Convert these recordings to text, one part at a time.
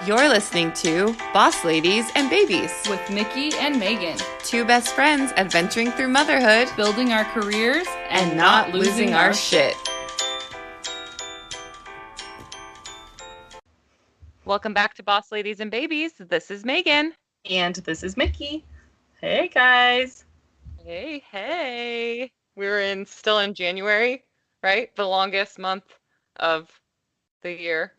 You're listening to Boss Ladies and Babies with Nikki and Megan, two best friends adventuring through motherhood, building our careers, and not losing our shit. Welcome back to Boss Ladies and Babies. This is Megan. And this is Mickey. Hey, guys. Hey. We're still in January, right? The longest month of the year.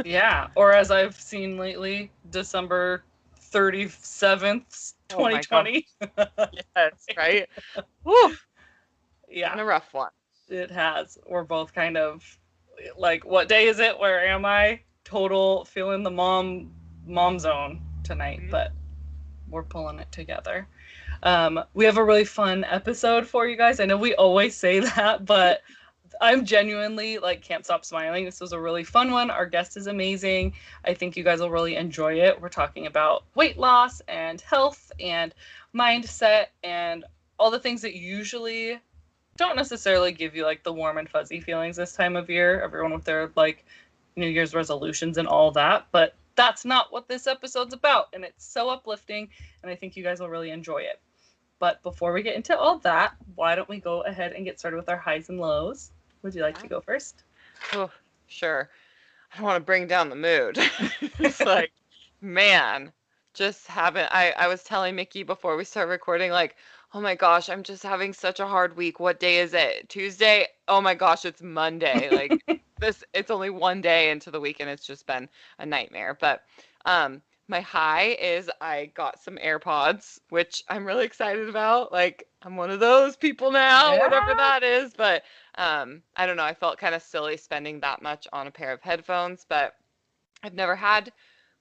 Yeah, or as I've seen lately, December 37th, 2020. Yes, right? Woo! Yeah. Been a rough one. It has. We're both kind of like, what day is it? Where am I? Total feeling the mom zone tonight, but we're pulling it together. We have a really fun episode for you guys. I know we always say that, but I'm genuinely can't stop smiling. This was a really fun one. Our guest is amazing. I think you guys will really enjoy it. We're talking about weight loss and health and mindset and all the things that usually don't necessarily give you the warm and fuzzy feelings this time of year. Everyone with their New Year's resolutions and all that, but that's not what this episode's about, and it's so uplifting, and I think you guys will really enjoy it. But before we get into all that, why don't we go ahead and get started with our highs and lows? Would you like to go first? Oh, sure. I don't want to bring down the mood. It's man, just haven't. I was telling Mickey before we start recording, oh my gosh, I'm just having such a hard week. What day is it? Tuesday? Oh my gosh, it's Monday. It's only one day into the week and it's just been a nightmare. But my high is I got some AirPods, which I'm really excited about. I'm one of those people now, whatever that is. But I don't know. I felt kind of silly spending that much on a pair of headphones, but I've never had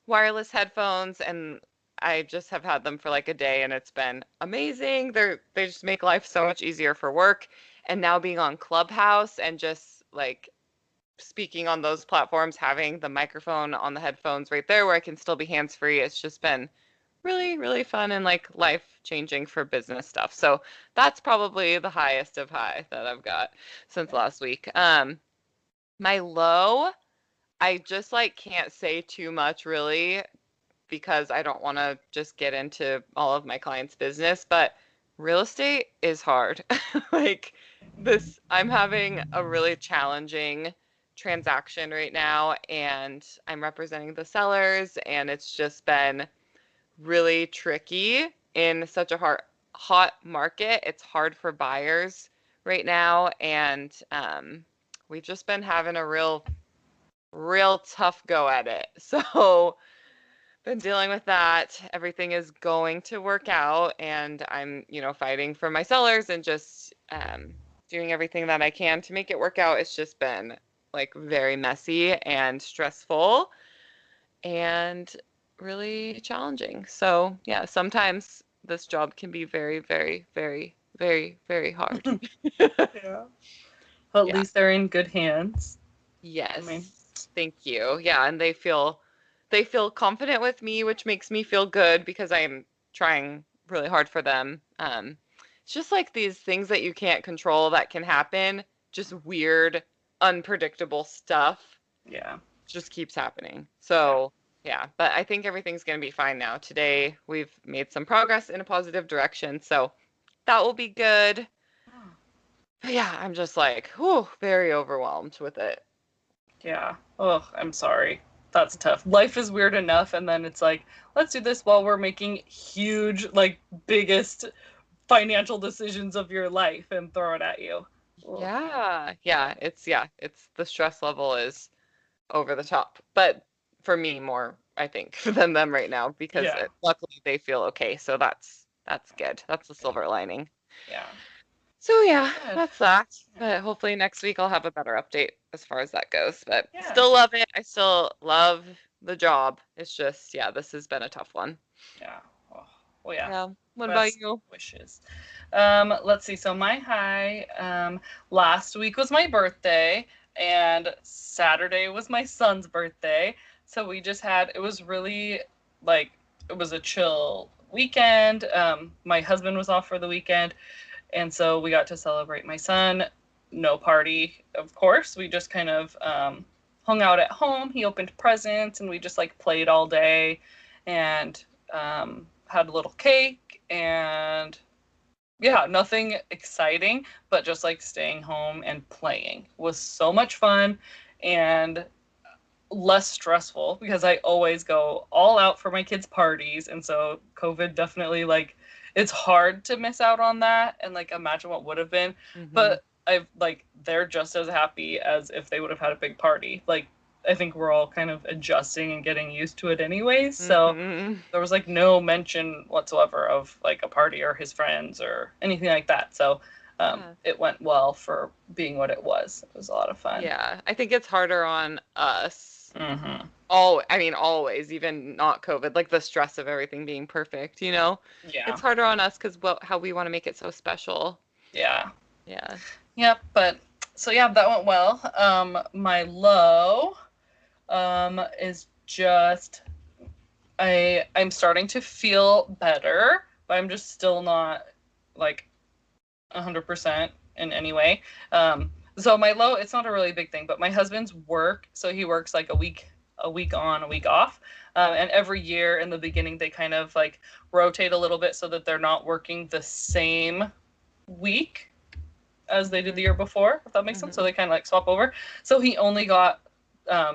wireless headphones and I just have had them for a day and it's been amazing. They just make life so much easier for work. And now being on Clubhouse and just speaking on those platforms, having the microphone on the headphones right there where I can still be hands-free, it's just been really, really fun and life-changing for business stuff. So that's probably the highest of high that I've got since last week. My low, I just can't say too much really because I don't want to just get into all of my clients' business, but real estate is hard. I'm having a really challenging transaction right now and I'm representing the sellers and it's just been really tricky in such a hot market. It's hard for buyers right now and we've just been having a real tough go at it. So been dealing with that. Everything is going to work out and I'm, fighting for my sellers and just doing everything that I can to make it work out. It's just been very messy and stressful and really challenging. So yeah, sometimes this job can be very, very, very, very, very hard. Yeah. Well, at least they're in good hands. Yes. Thank you. Yeah, and they feel confident with me, which makes me feel good because I'm trying really hard for them. It's just these things that you can't control that can happen, just weird, unpredictable stuff. Yeah. Just keeps happening. So, yeah, but I think everything's going to be fine now. Today, we've made some progress in a positive direction, so that will be good. But yeah, I'm just very overwhelmed with it. Yeah. Oh, I'm sorry. That's tough. Life is weird enough, and then it's let's do this while we're making huge, biggest financial decisions of your life and throw it at you. Yeah. It's the stress level is over the top, but for me more, I think, than them right now because luckily they feel okay. So that's good. That's the silver lining. Yeah. So yeah, that's that. But hopefully next week I'll have a better update as far as that goes. But still love it. I still love the job. It's just, this has been a tough one. Yeah. Oh, well, yeah. What about you? Wishes. Let's see. So my high, last week was my birthday and Saturday was my son's birthday. So we just it was really it was a chill weekend. My husband was off for the weekend. And so we got to celebrate my son. No party, of course. We just kind of hung out at home. He opened presents and we just like played all day and had a little cake and yeah, nothing exciting, but just like staying home and playing was so much fun and less stressful because I always go all out for my kids' parties. And so COVID definitely like it's hard to miss out on that and like imagine what would have been. Mm-hmm. But I've like they're just as happy as if they would have had a big party. Like I think we're all kind of adjusting and getting used to it anyways. So Mm-hmm. there was like no mention whatsoever of like a party or his friends or anything like that. So Yeah. it went well for being what it was. It was a lot of fun. Yeah. I think it's harder on us. Hmm. I mean, always, even not COVID, like the stress of everything being perfect, you know? Yeah. It's harder on us because how we want to make it so special. Yeah. Yeah. Yep. But so yeah, that went well. My low is just I'm starting to feel better, but I'm just still not like 100% in any way. So my low, it's not a really big thing, but my husband's work, so he works like a week on, a week off. And every year in the beginning, they kind of like rotate a little bit so that they're not working the same week as they did Mm-hmm. the year before, if that makes sense. So Mm-hmm. they kind of like swap over. So he only got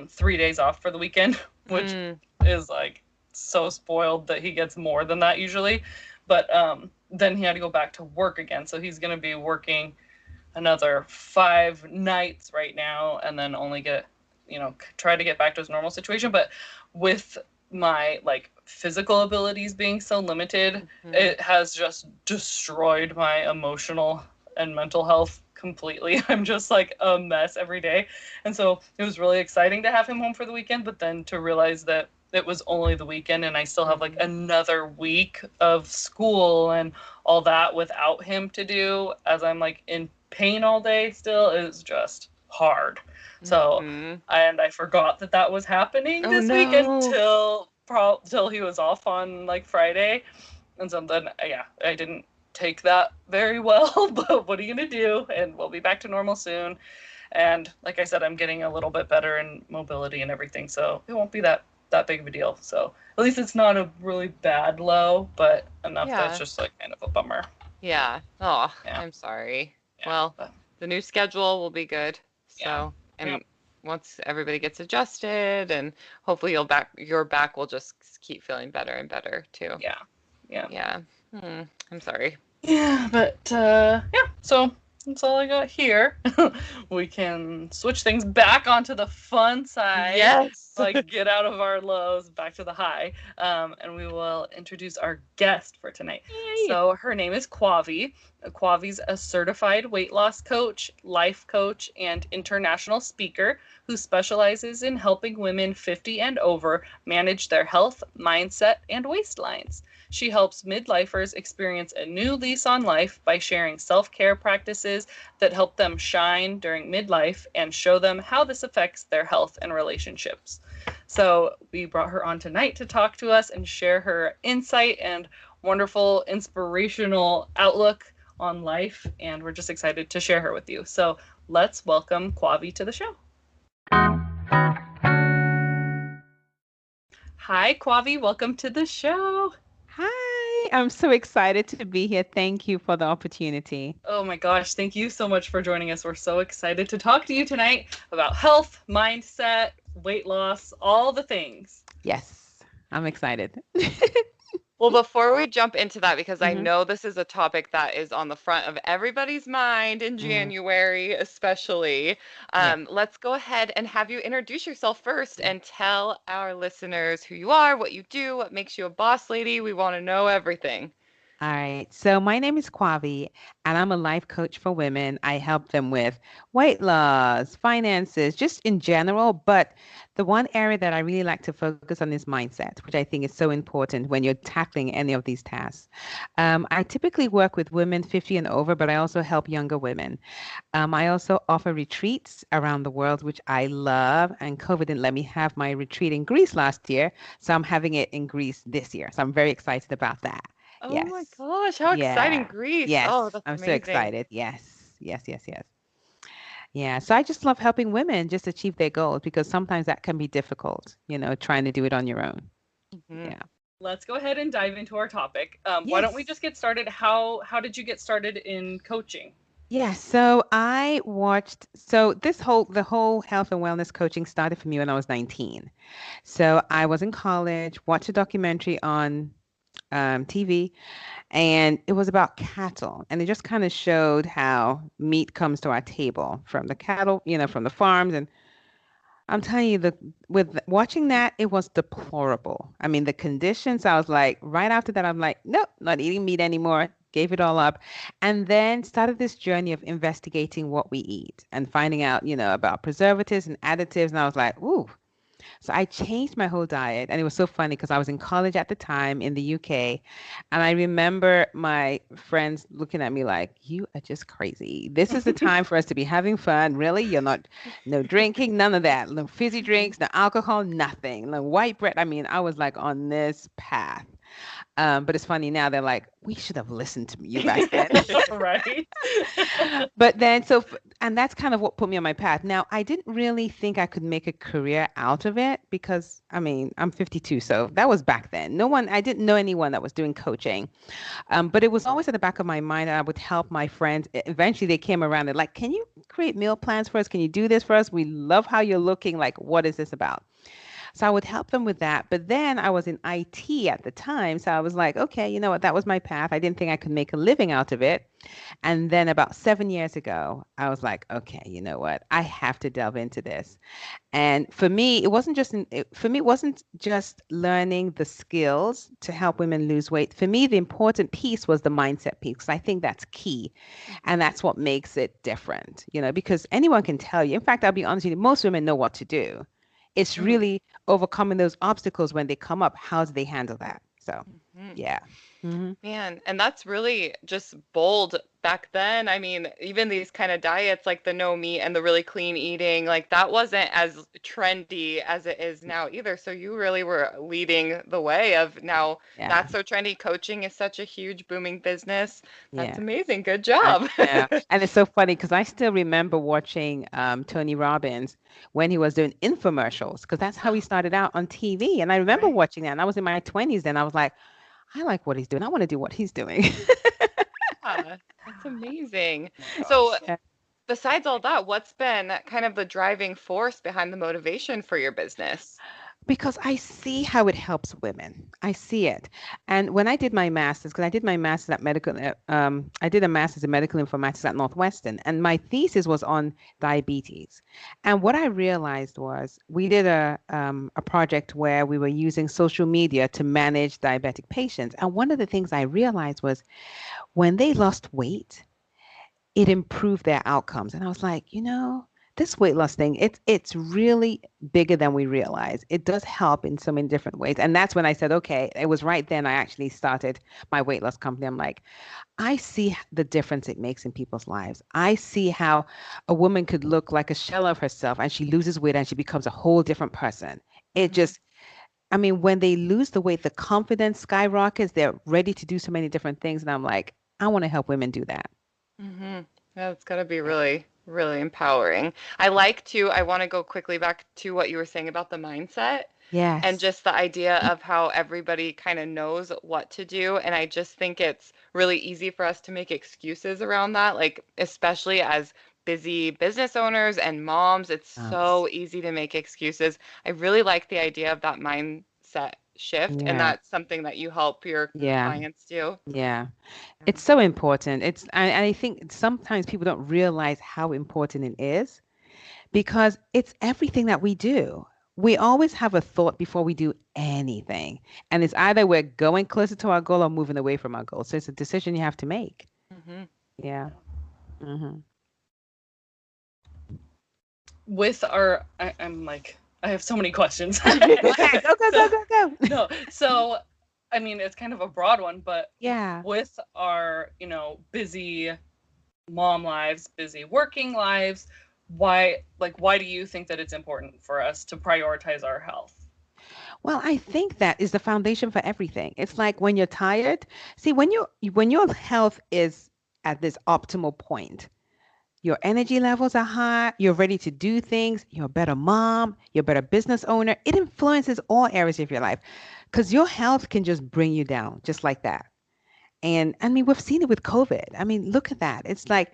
3 days off for the weekend, which Mm. is like so spoiled that he gets more than that usually. But then he had to go back to work again. So he's going to be working another 5 nights right now and then only get, try to get back to his normal situation. But with my like physical abilities being so limited, Mm-hmm. it has just destroyed my emotional and mental health completely. I'm just like a mess every day. And so it was really exciting to have him home for the weekend, but then to realize that it was only the weekend and I still have like Mm-hmm. another week of school and all that without him to do as I'm like in pain all day still is just hard. So, Mm-hmm. and I forgot that that was happening Oh this week no. until he was off on like Friday. And so then, yeah, I didn't take that very well, but what are you going to do? And we'll be back to normal soon. And like I said, I'm getting a little bit better in mobility and everything, so it won't be that big of a deal. So at least it's not a really bad low, but enough that's Yeah. just like kind of a bummer. Yeah. Oh, Yeah, I'm sorry. yeah, Well, but the new schedule will be good. yeah, So, yeah, and once everybody gets adjusted and hopefully your back will just keep feeling better and better too. yeah, yeah. Yeah. I'm sorry. Yeah, but yeah, so that's all I got here. We can switch things back onto the fun side, Yes. like get out of our lows back to the high. And we will introduce our guest for tonight. Yay. So her name is Quavi. Quavi's a certified weight loss coach, life coach, and international speaker who specializes in helping women 50 and over manage their health, mindset, and waistlines. She helps midlifers experience a new lease on life by sharing self care practices that help them shine during midlife and show them how this affects their health and relationships. So, we brought her on tonight to talk to us and share her insight and wonderful, inspirational outlook on life. And we're just excited to share her with you. So, let's welcome Quavi to the show. Hi, Quavi. Welcome to the show. Hi, I'm so excited to be here. Thank you for the opportunity. Oh my gosh, thank you so much for joining us. We're so excited to talk to you tonight about health, mindset, weight loss, all the things. Yes, I'm excited. Well, before we jump into that, because I Hmm. know this is a topic that is on the front of everybody's mind in Mm, January, especially, yeah. let's go ahead and have you introduce yourself first and tell our listeners who you are, what you do, what makes you a boss lady. We want to know everything. All right. So my name is Kwavi, and I'm a life coach for women. I help them with weight loss, finances, just in general. But the one area that I really like to focus on is mindset, which I think is so important when you're tackling any of these tasks. I typically work with women 50 and over, but I also help younger women. I also offer retreats around the world, which I love. And COVID didn't let me have my retreat in Greece last year, so I'm having it in Greece this year. So I'm very excited about that. Oh my Yes. gosh, how exciting, Yeah. Greece. Oh, Yes. that's I'm so amazing. excited. Yes. Yes. Yes. Yes. Yeah. So I just love helping women just achieve their goals because sometimes that can be difficult, trying to do it on your own. Hmm. Yeah. Let's go ahead and dive into our topic. Why don't we Yes. just get started? How did you get started in coaching? Yeah, so I watched the whole health and wellness coaching started for me when I was 19. So I was in college, watched a documentary on TV, and it was about cattle, and it just kind of showed how meat comes to our table from the cattle, from the farms, and I'm telling you, with watching that, it was deplorable. I mean, the conditions, I was like, right after that, I'm like, nope, not eating meat anymore. Gave it all up. And then started this journey of investigating what we eat and finding out, about preservatives and additives. And I was like, ooh, so I changed my whole diet. And it was so funny because I was in college at the time in the UK. And I remember my friends looking at me like, you are just crazy. This is the time for us to be having fun. Really? You're not, no drinking, none of that. No fizzy drinks, no alcohol, nothing. No white bread. I mean, I was like on this path. But it's funny now, they're like, we should have listened to you back then. Right. But then, and that's kind of what put me on my path. Now, I didn't really think I could make a career out of it because, I mean, I'm 52, so that was back then. I didn't know anyone that was doing coaching. But it was always at the back of my mind, and I would help my friends. Eventually, they came around. They're like, can you create meal plans for us? Can you do this for us? We love how you're looking. Like, what is this about? So I would help them with that. But then I was in IT at the time. So I was like, okay, you know what? That was my path. I didn't think I could make a living out of it. And then about 7 years ago, I was like, okay, you know what? I have to delve into this. And for me, it wasn't just learning the skills to help women lose weight. For me, the important piece was the mindset piece, 'cause I think that's key. And that's what makes it different, because anyone can tell you. In fact, I'll be honest with you, most women know what to do. It's Mhm. really overcoming those obstacles when they come up. How do they handle that? So, Hmm. yeah. Hmm. Man, and that's really just bold back then. I mean, even these kind of diets like the no meat and the really clean eating, like that wasn't as trendy as it is now either. So you really were leading the way of now Yeah. not so trendy. Coaching is such a huge booming business. That's Yeah. amazing. Good I job. know. And it's so funny because I still remember watching Tony Robbins when he was doing infomercials because that's how he started out on TV. And I remember Right. watching that. And I was in my 20s then. I was like, I like what he's doing. I want to do what he's doing. Yeah, that's amazing. Oh my So gosh. Yeah. besides all that, what's been kind of the driving force behind the motivation for your business? Because I see how it helps women. I see it. And when I did my master's, because I did my master's at I did a master's in medical informatics at Northwestern, and my thesis was on diabetes. And what I realized was we did a project where we were using social media to manage diabetic patients. And one of the things I realized was when they lost weight, it improved their outcomes. And I was like, this weight loss thing, it's really bigger than we realize. It does help in so many different ways. And that's when I said, okay, it was right then I actually started my weight loss company. I'm like, I see the difference it makes in people's lives. I see how a woman could look like a shell of herself and she loses weight and she becomes a whole different person. It Hmm. just, I mean, when they lose the weight, the confidence skyrockets. They're ready to do so many different things. And I'm like, I want to help women do that. Hmm. That's got to be Yeah. really, really empowering. I want to go quickly back to what you were saying about the mindset and Yes. just the idea of how everybody kind of knows what to do. And I just think it's really easy for us to make excuses around that, like, especially as busy business owners and moms, it's Moms. so easy to make excuses. I really like the idea of that mindset shift, and Yeah. that's something that you help your Yeah. clients do. Yeah. It's so important. I think sometimes people don't realize how important it is because it's everything that we do. We always have a thought before we do anything. And it's either we're going closer to our goal or moving away from our goal. So it's a decision you have to make. Hmm. Yeah. Hmm. With our, I'm like, I have so many questions. Go ahead. Go, go, So, go, go, go. no, so, I mean, it's kind of a broad one, but Yeah. with our, busy mom lives, busy working lives, why do you think that it's important for us to prioritize our health? Well, I think that is the foundation for everything. It's like when you're tired, see, when your health is at this optimal point, your energy levels are high, you're ready to do things, you're a better mom, you're a better business owner. It influences all areas of your life because your health can just bring you down just like that. And I mean, we've seen it with COVID. I mean, look at that. It's like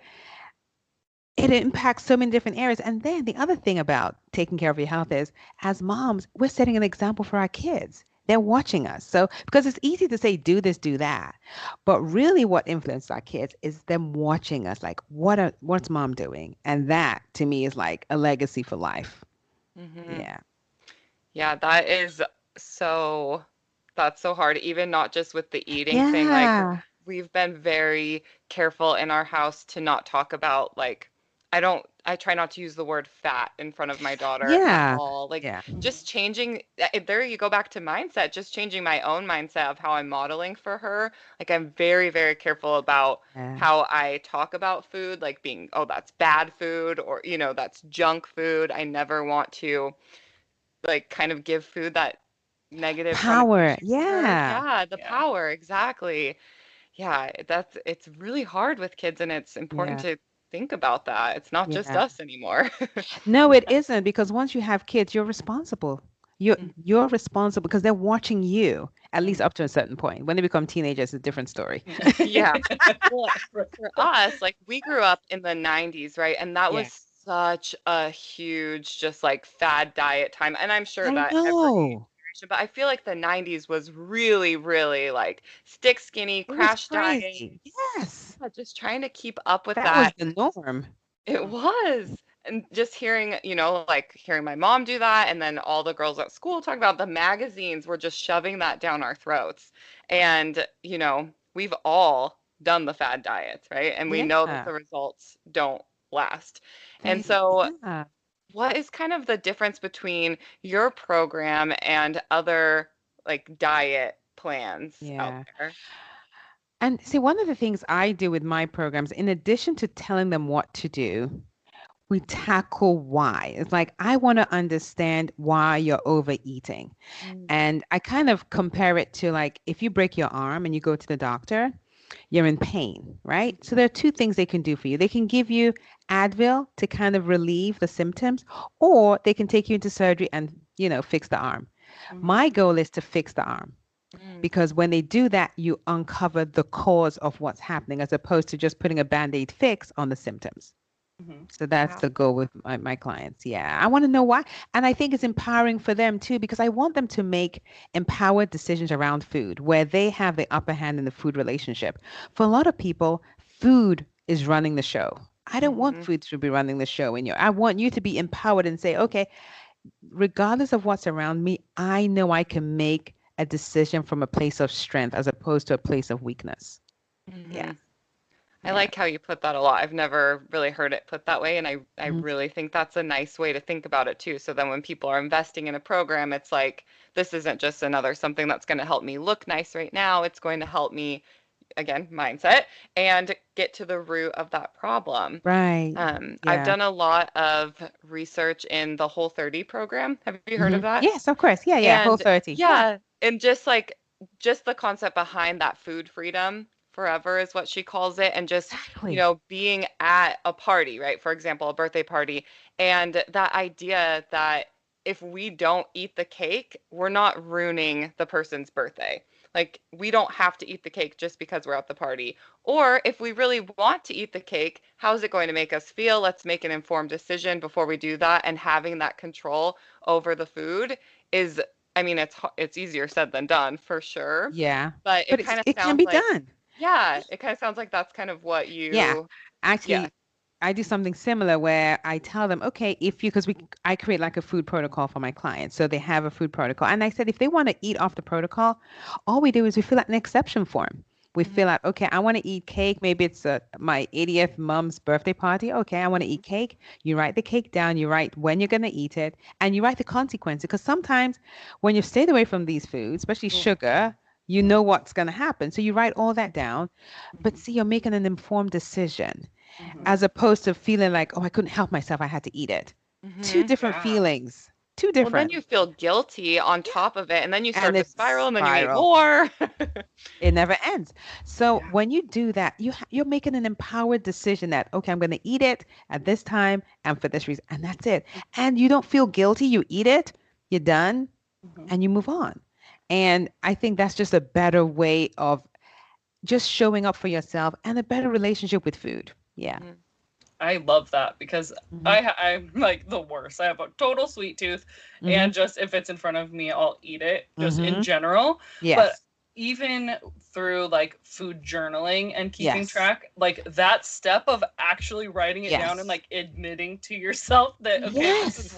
it impacts so many different areas. And then the other thing about taking care of your health is, as moms, we're setting an example for our kids. They're watching us. So, because it's easy to say, do this, do that. But really, what influences our kids is them watching us. Like, what's mom doing? And that to me is like a legacy for life. Hmm. Yeah. Yeah, that is so, that's so hard. Even not just with the eating thing, like Yeah. we've been very careful in our house to not talk about like I try not to use the word fat in front of my daughter at Yeah. all. Like Yeah. just changing there you go back to mindset, just changing my own mindset of how I'm modeling for her. Like I'm very, very careful about Yeah. how I talk about food, like being, oh, that's bad food or, that's junk food. I never want to like kind of give food that negative Power. connotation to her. Yeah. Yeah, the Yeah. power, exactly. Yeah, it's really hard with kids and it's important Yeah. to think about that. It's not just Yeah. us anymore. No, it isn't because once you have kids, you're responsible. You're Mhm. you're responsible because they're watching you, at least Mm. up to a certain point. When they become teenagers, it's a different story. Yeah. Well, for us, like we grew up in the 90s, right? And that was Yeah. such a huge, just like fad diet time. And I'm sure I that every know. generation, but I feel like the 90s was really, really like stick skinny, It was crash diet. crazy. Yes. Yeah, just trying to keep up with That was that. the norm. It was. And just hearing, like hearing my mom do that, and then all the girls at school talk about the magazines were just shoving that down our throats. And, we've all done the fad diets, right? And we know that Yeah. the results don't last. And They, so, yeah. what is kind of the difference between your program and other like diet plans out Yeah. there? And see, one of the things I do with my programs, in addition to telling them what to do, we tackle why. It's like, I want to understand why you're overeating. Mm, And I kind of compare it to like if you break your arm and you go to the doctor, you're in pain, right? So there are two things they can do for you. They can give you Advil to kind of relieve the symptoms, or they can take you into surgery and, fix the arm. Mhm. My goal is to fix the arm mm, because when they do that, you uncover the cause of what's happening as opposed to just putting a band-aid fix on the symptoms. Mhm. So that's wow. the goal with my clients. Yeah. I want to know why. And I think it's empowering for them too, because I want them to make empowered decisions around food where they have the upper hand in the food relationship. For a lot of people, food is running the show. I don't want Hmm. food to be running the show in you. I want you to be empowered and say, okay, regardless of what's around me, I know I can make a decision from a place of strength as opposed to a place of weakness. Yeah. Hmm. I Yeah. like how you put that a lot. I've never really heard it put that way, and I Mhm. really think that's a nice way to think about it too. So then when people are investing in a program, it's like this isn't just another something that's going to help me look nice right now. It's going to help me, again, mindset, and get to the root of that problem. Right. I've Yeah. done a lot of research in the Whole 30 program. Have you heard of that? Yes, of course. Yeah, yeah. Whole And 30. Yeah. yeah, and just the concept behind that food freedom forever is what she calls it. And just, Exactly. being at a party, right? For example, a birthday party. And that idea that if we don't eat the cake, we're not ruining the person's birthday. Like, we don't have to eat the cake just because we're at the party. Or if we really want to eat the cake, how is it going to make us feel? Let's make an informed decision before we do that. And having that control over the food is, I mean, it's easier said than done for sure, Yeah. but But it kind of it can sounds be like, done. yeah, it kind of sounds like that's kind of what Yeah. you, yeah. Actually, I do something similar where I tell them, okay, if you, because I create like a food protocol for my clients. So they have a food protocol. And I said, if they want to eat off the protocol, all we do is we fill out an exception form. We Mhm, fill out, okay, I want to eat cake. Maybe it's my 80th mom's birthday party. Okay, I want to eat cake. You write the cake down, you write when you're going to eat it, and you write the consequences. Because sometimes when you've stayed away from these foods, especially Oof. sugar, you know what's going to happen. So you write all that down. But Mhm. see, you're making an informed decision Mhm. as opposed to feeling like, oh, I couldn't help myself. I had to eat it. Two mhm. different Yeah. feelings. Two Well, then different. you feel guilty on Yeah. top of it, and then you And start to it's spiral, and then you eat spiral. more. It never ends. So Yeah. when you do that, you're making an empowered decision that, okay, I'm going to eat it at this time and for this reason, and that's it. And you don't feel guilty. You eat it, you're done, Mhm. and you move on. And I think that's just a better way of just showing up for yourself and a better relationship with food. Yeah. Mhm, I love that because Hmm. I'm like the worst. I have a total sweet tooth, Hmm. and just if it's in front of me, I'll eat it just in Hmm. general. But Yes. even through like food journaling and keeping Yes. track, like that step of actually writing it down and Yes. like admitting to yourself that okay, Yes.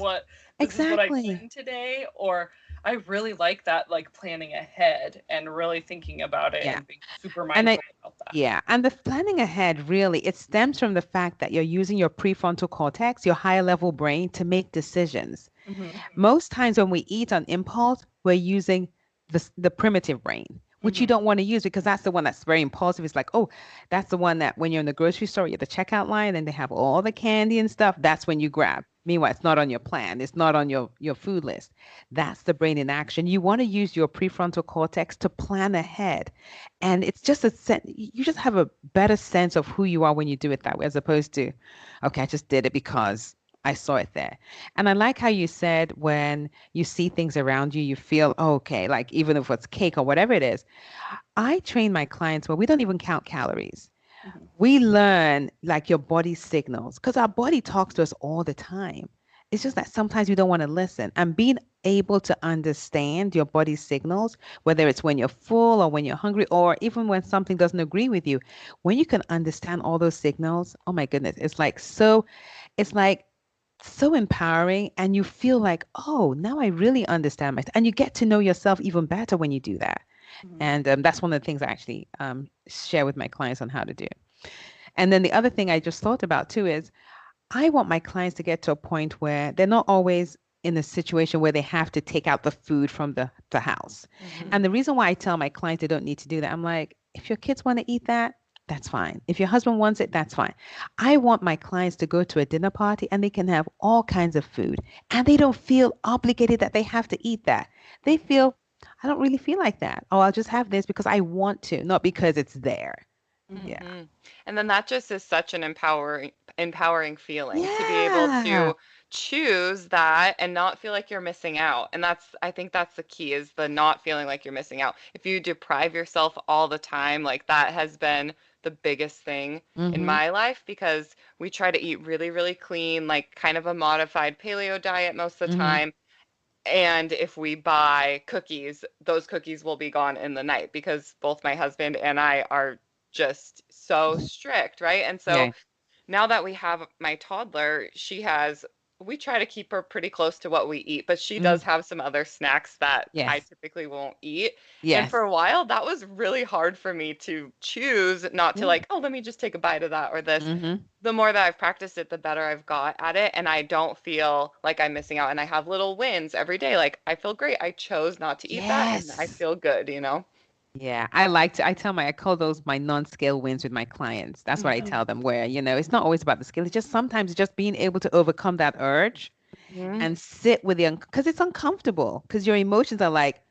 this is what I Exactly. eaten today, or I really like that, like planning ahead and really thinking about it Yeah. and being super And I, mindful about that. yeah, and the planning ahead really, it stems from the fact that you're using your prefrontal cortex, your higher level brain, to make decisions. Hmm. Most times when we eat on impulse, we're using the primitive brain, which you Hmm. don't want to use because that's the one that's very impulsive. It's like, oh, that's the one that when you're in the grocery store, you're at the checkout line and they have all the candy and stuff. That's when you grab. Meanwhile, it's not on your plan. It's not on your food list. That's the brain in action. You want to use your prefrontal cortex to plan ahead. And it's just you just have a better sense of who you are when you do it that way, as opposed to, okay, I just did it because I saw it there. And I like how you said when you see things around you, you feel, oh, okay, like even if it's cake or whatever it is. I train my clients where we don't even count calories. Hmm. We learn like your body signals because our body talks to us all the time. It's just that sometimes we don't want to listen. And being able to understand your body signals, whether it's when you're full or when you're hungry, or even when something doesn't agree with you, when you can understand all those signals, oh my goodness, it's like so empowering. And you feel like, oh, now I really understand myself. And you get to know yourself even better when you do that. Hmm. And that's one of the things I actually share with my clients on how to do. And then the other thing I just thought about too is I want my clients to get to a point where they're not always in a situation where they have to take out the food from the house. mhm, And the reason why I tell my clients they don't need to do that, I'm like, if your kids want to eat that, that's fine. If your husband wants it, that's fine. I want my clients to go to a dinner party and they can have all kinds of food and they don't feel obligated that they have to eat that. They mhm, feel, I don't really feel like that. Oh, I'll just have this because I want to, not because it's there. Hmm. Yeah. mhm. And then that just is such an empowering feeling to be able Yeah. to choose that and not feel like you're missing out. And I think that's the key is the not feeling like you're missing out. If you deprive yourself all the time, like that has been the biggest thing in Mm-hmm. my life because we try to eat really, really clean, like kind of a modified paleo diet most of the Mm-hmm. time. And if we buy cookies, those cookies will be gone in the night because both my husband and I are just so strict, right? And so Yeah. now that we have my toddler, we try to keep her pretty close to what we eat, but she Mm-hmm. does have some other snacks that I Yes. typically won't eat. And for Yes. a while, that was really hard for me to choose not to Yeah. like, oh, let me just take a bite of that or this. Mm-hmm. The more that I've practiced it, the better I've got at it. And I don't feel like I'm missing out. And I have little wins every day. Like, I feel great. I chose not to eat that and I Yes. feel good, you know? Yeah. I call those my non-scale wins with my clients. That's what I Mhm. tell them where, it's not always about the scale. It's just sometimes it's just being able to overcome that urge Mhm. and sit with the, because it's uncomfortable because your emotions are like,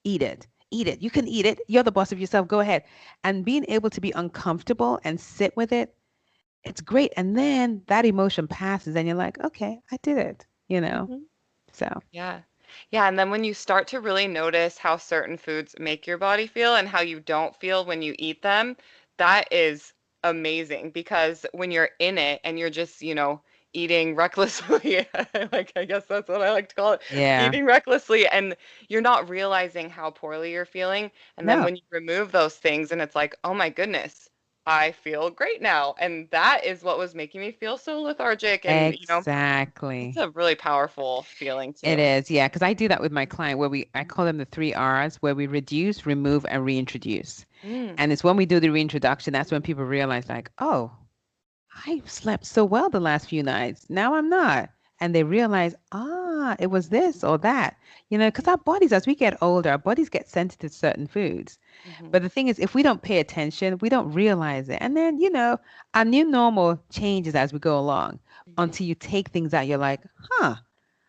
eat it, eat it. You can eat it. You're the boss of yourself. Go ahead. And being able to be uncomfortable and sit with it, it's great. And then that emotion passes and you're like, okay, I did it. Mhm. So, Yeah. Yeah, and then when you start to really notice how certain foods make your body feel and how you don't feel when you eat them, that is amazing because when you're in it and you're just, eating recklessly, like I guess that's what I like to call it, yeah. eating recklessly, and you're not realizing how poorly you're feeling. And then No. when you remove those things and it's like, oh my goodness, I feel great now. And that is what was making me feel so lethargic. And, it's Exactly. a really powerful feeling It too. is, yeah, because I do that with my client where I call them the three R's, where we reduce, remove, and reintroduce. Mm, And it's when we do the reintroduction, that's when people realize, like, oh, I slept so well the last few nights. Now I'm not. And they realize, it was this or that. Because our bodies, as we get older, our bodies get sensitive to certain foods. mhm, But the thing is, if we don't pay attention, we don't realize it. And then, our new normal changes as we go along mhm, until you take things out. You're like, huh.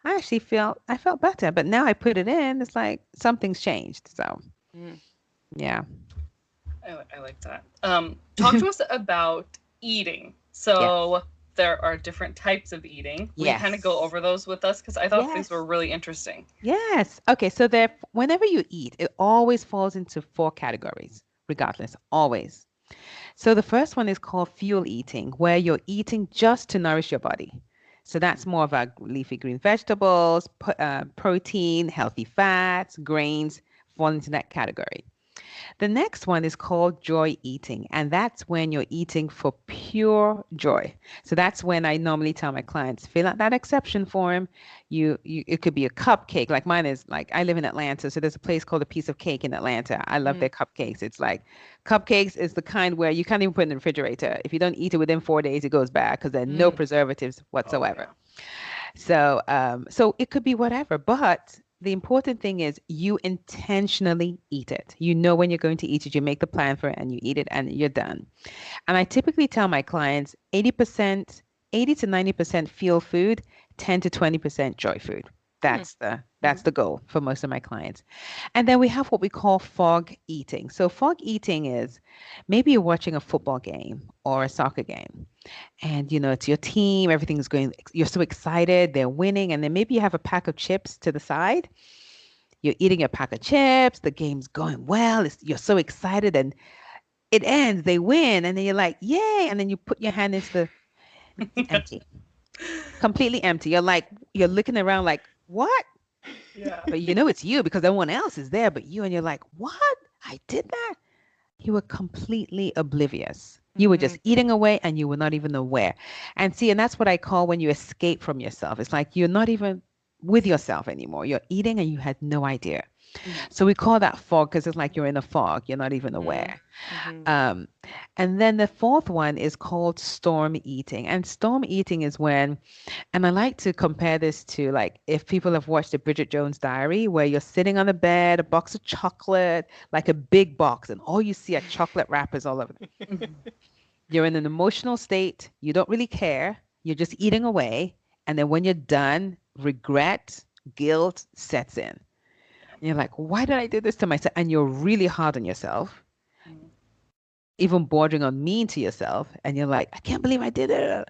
I felt better. But now I put it in, it's like something's changed. So Mm. yeah. I like that. Talk to us about eating. Yes. So there are different types of eating. Will you kind of go Yes. over those with us? Because I thought these were Yes. really interesting. Yes. Okay. So there, whenever you eat, it always falls into four categories, regardless, always. So the first one is called fuel eating, where you're eating just to nourish your body. So that's more of our leafy green vegetables, protein, healthy fats, grains fall into that category. The next one is called joy eating, and that's when you're eating for pure joy. So that's when I normally tell my clients, fill out that exception form. It could be a cupcake. Like mine is like I live in Atlanta, so there's a place called A Piece of Cake in Atlanta. I love Mm. their cupcakes. It's like cupcakes is the kind where you can't even put it in the refrigerator. If you don't eat it within 4 days, it goes bad because there are no Mm. preservatives Oh whatsoever. yeah. So it could be whatever, but the important thing is you intentionally eat it. You know when you're going to eat it, you make the plan for it and you eat it and you're done. And I typically tell my clients 80%, 80 to 90% feel food, 10 to 20% joy food. Mm. That's the goal for most of my clients. And then we have what we call fog eating. So fog eating is maybe you're watching a football game or a soccer game and it's your team, everything's going, you're so excited, they're winning, and then maybe you have a pack of chips to the side. You're eating a pack of chips, the game's going well, you're so excited, and it ends, they win, and then you're like, yay, and then you put your hand into it's empty, completely empty. You're looking around like, what? Yeah. But it's you because everyone else is there but you, and you're like, what? I did that? You were completely oblivious. You were Mhm. just eating away and you were not even aware. And see, and that's what I call when you escape from yourself. It's like you're not even with yourself anymore. You're eating and you had no idea. Mhm. So we call that fog because it's like you're in a fog. You're not even Mhm. aware. Mhm. Um, and then the fourth one is called storm eating. And storm eating is when, and I like to compare this to like if people have watched the Bridget Jones Diary, where you're sitting on the bed, a box of chocolate, like a big box, and all you see are chocolate wrappers all over. Mhm. You're in an emotional state. You don't really care. You're just eating away. And then when you're done, regret, guilt sets in. And you're like, why did I do this to myself? And you're really hard on yourself, Mhm. even bordering on mean to yourself. And you're like, I can't believe I did it.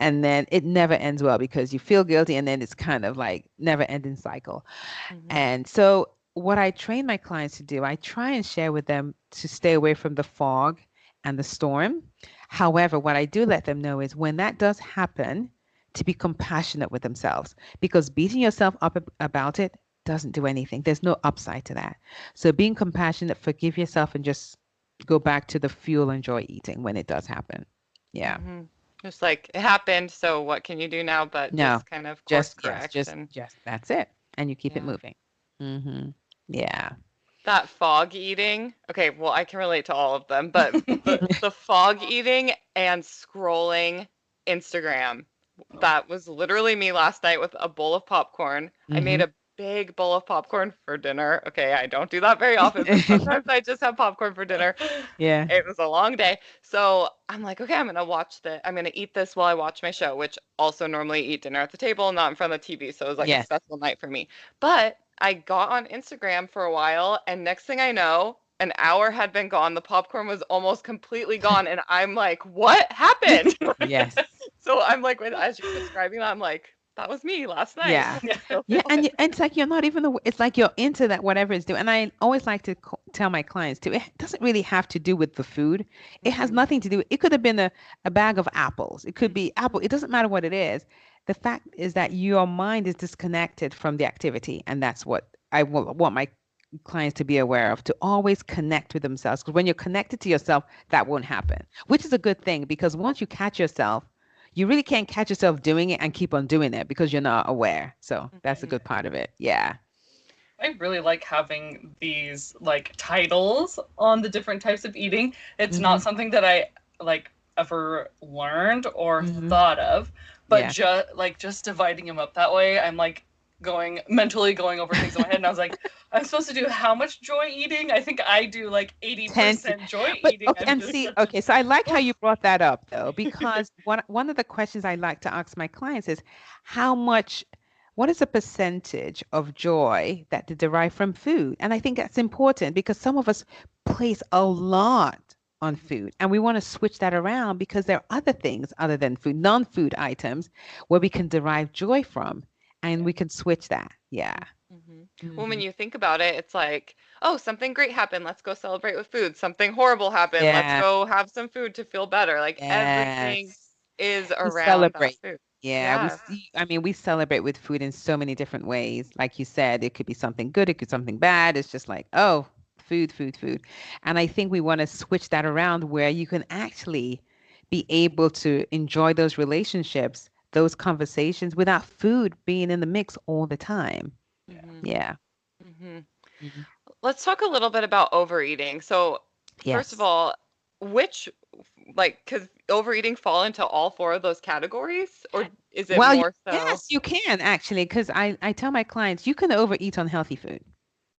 And then it never ends well because you feel guilty and then it's kind of like never ending cycle. Mhm. And so what I train my clients to do, I try and share with them to stay away from the fog and the storm. However, what I do let them know is when that does happen, to be compassionate with themselves because beating yourself up about it doesn't do anything. There's no upside to that. So being compassionate, forgive yourself and just go back to the fuel and joy eating when it does happen. Yeah. Mhm. Just like it happened, so what can you do now but No, just kind of course just yes, correct and just that's it. And you keep it yeah. moving. Yeah. That fog eating. Okay, well, I can relate to all of them, but the fog eating and scrolling Instagram. That was literally me last night with a bowl of popcorn. I made hmm a big bowl of popcorn for dinner. Okay, I don't do that very often, but sometimes I just have popcorn for dinner. Yeah. It was a long day. So I'm like, okay, I'm gonna eat this while I watch my show, which also normally eat dinner at the table, not in front of the TV. So it was like a Yes. special night for me. But I got on Instagram for a while, and next thing I know, an hour had been gone. The popcorn was almost completely gone, and I'm like, what happened? Yes. So I'm like, as you're describing that, I'm like, that was me last night. Yeah. So, Yeah, and it's like you're not even it's like you're into that whatever it's doing. And I always like to tell my clients too, it doesn't really have to do with the food. It has mhm, nothing to do. It could have been a bag of apples. It could be apple. It doesn't matter what it is. The fact is that your mind is disconnected from the activity, and that's what want my clients to be aware of, to always connect with themselves. Because when you're connected to yourself, that won't happen, which is a good thing because once you catch yourself, you really can't catch yourself doing it and keep on doing it because you're not aware. So that's a mhm, good part of it. Yeah. I really like having these like titles on the different types of eating. It's hmm not something that I like ever learned or hmm thought of, but Yeah. just dividing them up that way, I'm like going over things in my head, and I was like, I'm supposed to do how much joy eating? I think I do like 10 to, 80% joy but eating. okay, I'm and just see, such okay, so I like how a you brought that up though, because one of the questions I like to ask my clients is how much what is the percentage of joy that they derive from food? And I think that's important because some of us place a lot on food and we want to switch that around because there are other things other than food, non-food items where we can derive joy from and we can switch that. Yeah. Mhm. Well, when Hmm. you think about it, it's like, oh, something great happened. Let's go celebrate with food. Something horrible happened. Let's Yeah. go have some food to feel better. Like everything Yes. is We around that celebrate. food. Yeah, we Yeah. see, I mean, we celebrate with food in so many different ways. Like you said, it could be something good, it could be something bad. It's just like, oh, food, food, food. And I think we want to switch that around where you can actually be able to enjoy those relationships, those conversations without food being in the mix all the time. Hmm. Yeah. Hmm. Mhm. Let's talk a little bit about overeating. So, first of Yes. all, which, like, could overeating fall into all four of those categories, or is it Well, more so? yes, you can actually, because I tell my clients you can overeat on healthy food.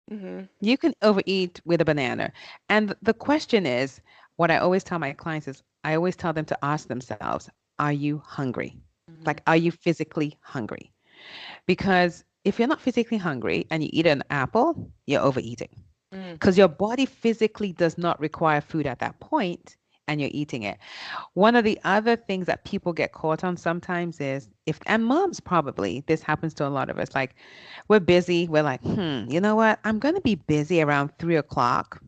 Hmm. You can overeat with a banana. And the question is, what I always tell my clients is, I always tell them to ask themselves, are you hungry? Hmm. Like, are you physically hungry? Because if you're not physically hungry and you eat an apple, you're overeating Mm. because your body physically does not require food at that point and you're eating it. One of the other things that people get caught on sometimes is if, and moms probably, this happens to a lot of us, like we're busy, we're like, you know what? I'm going to be busy around 3 o'clock.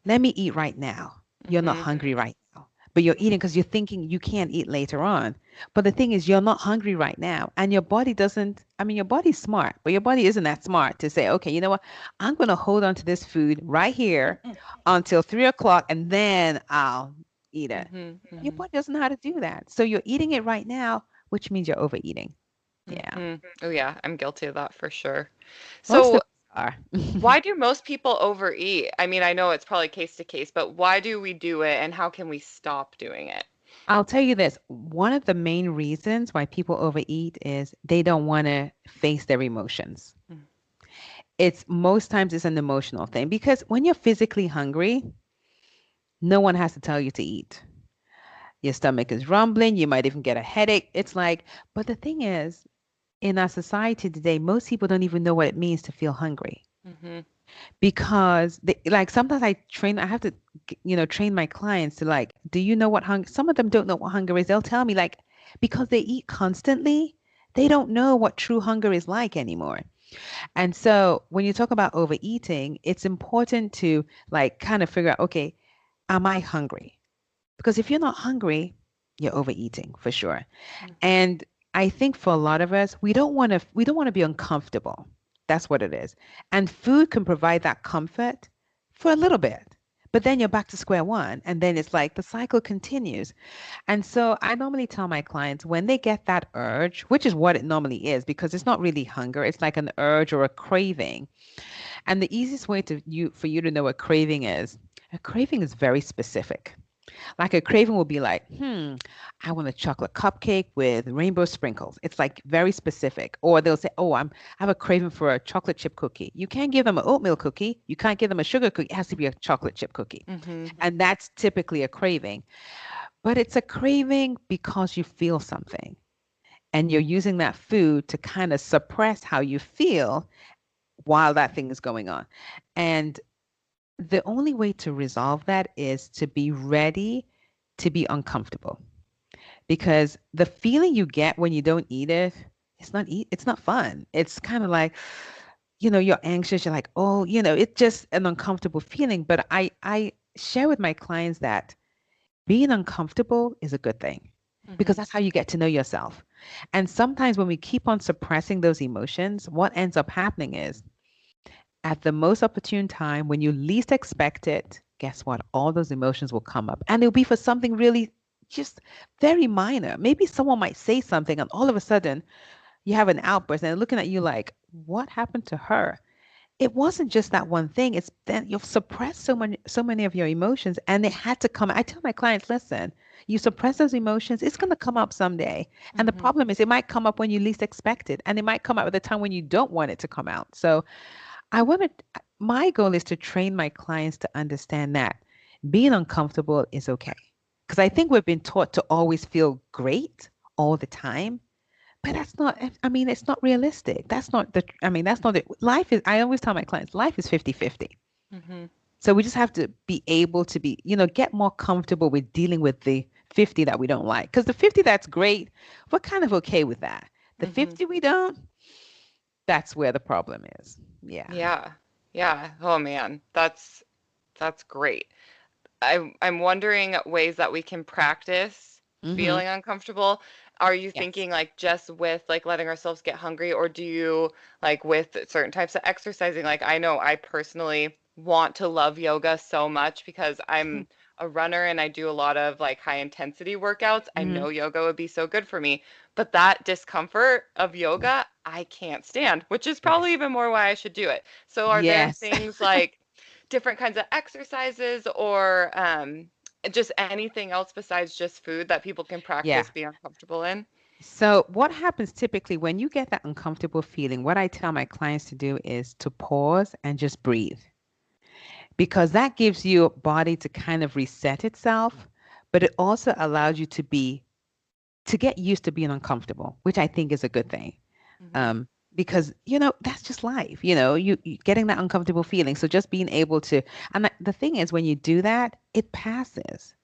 Let me eat right now. You're not Hmm. hungry right now, but you're eating because you're thinking you can't eat later on. But the thing is, you're not hungry right now. And your body doesn't, I mean, your body's smart, but your body isn't that smart to say, okay, you know what? I'm going to hold on to this food right here until 3 o'clock and then I'll eat it. Hmm. Your Hmm. body doesn't know how to do that. So you're eating it right now, which means you're overeating. Yeah. Hmm. Oh yeah, I'm guilty of that for sure. Most So, of us are. why do most people overeat? I mean, I know it's probably case to case, but why do we do it and how can we stop doing it? I'll tell you this. One of the main reasons why people overeat is they don't want to face their emotions. Mm. It's most times it's an emotional thing because when you're physically hungry, no one has to tell you to eat. Your stomach is rumbling, you might even get a headache. It's like, but the thing is, in our society today, most people don't even know what it means to feel hungry Mhm. because they, like sometimes I have to train my clients to like, do you know what hunger, some of them don't know what hunger is. They'll tell me like because they eat constantly, they don't know what true hunger is like anymore. And so when you talk about overeating, it's important to like kind of figure out, okay, am I hungry? Because if you're not hungry, you're overeating for sure. Mhm. And I think for a lot of us, we don't want to be uncomfortable. That's what it is. And food can provide that comfort for a little bit. But then you're back to square one. And then it's like the cycle continues. And so I normally tell my clients when they get that urge, which is what it normally is, because it's not really hunger, it's like an urge or a craving. And the easiest way for you to know what craving is, a craving is very specific. Like a craving will be like, I want a chocolate cupcake with rainbow sprinkles. It's like very specific. Or they'll say, oh, I have a craving for a chocolate chip cookie. You can't give them an oatmeal cookie. You can't give them a sugar cookie. It has to be a chocolate chip cookie. Mhm. And that's typically a craving. But it's a craving because you feel something. And you're using that food to kind of suppress how you feel while that thing is going on. And the only way to resolve that is to be ready to be uncomfortable because the feeling you get when you don't eat it, it's not fun. It's kind of like, you're anxious, you're like, oh, it's just an uncomfortable feeling. But I share with my clients that being uncomfortable is a good thing because Mhm. that's how you get to know yourself. And sometimes when we keep on suppressing those emotions, what ends up happening is at the most opportune time, when you least expect it, guess what? All those emotions will come up. And it'll be for something really just very minor. Maybe someone might say something, and all of a sudden you have an outburst, and they're looking at you like, what happened to her? It wasn't just that one thing. It's that you've suppressed so many of your emotions, and they had to come. I tell my clients, listen, you suppress those emotions, it's going to come up someday. And the Mhm. problem is, it might come up when you least expect it, and it might come up at the time when you don't want it to come out. So my goal is to train my clients to understand that being uncomfortable is okay. Because I think we've been taught to always feel great all the time. but that's not, I mean, it's not realistic. That's not the, I mean, that's not it. Life is, I always tell my clients, life is 50-50. Mhm. So we just have to be able to be, get more comfortable with dealing with the 50 that we don't like. Because the 50 that's great, we're kind of okay with that. The Mhm. 50 we don't, that's where the problem is. Yeah. Yeah. Yeah. Oh man, that's great. I'm wondering ways that we can practice Mm-hmm. feeling uncomfortable. Are you Yes. thinking like just with like letting ourselves get hungry, or do you like with certain types of exercising? Like I know I personally want to love yoga so much because I'm a runner and I do a lot of like high intensity workouts. I Mm-hmm. know yoga would be so good for me, but that discomfort of yoga, I can't stand, which is probably Yes. even more why I should do it. So are there Yes. things like different kinds of exercises or just anything else besides just food that people can Yeah. practice being uncomfortable in? So, what happens typically when you get that uncomfortable feeling? What I tell my clients to do is to pause and just breathe, because that gives your body to kind of reset itself, but it also allows you to get used to being uncomfortable, which I think is a good thing. Hmm. Um, because that's just life. You getting that uncomfortable feeling. So just being able to, and the thing is, when you do that, it passes.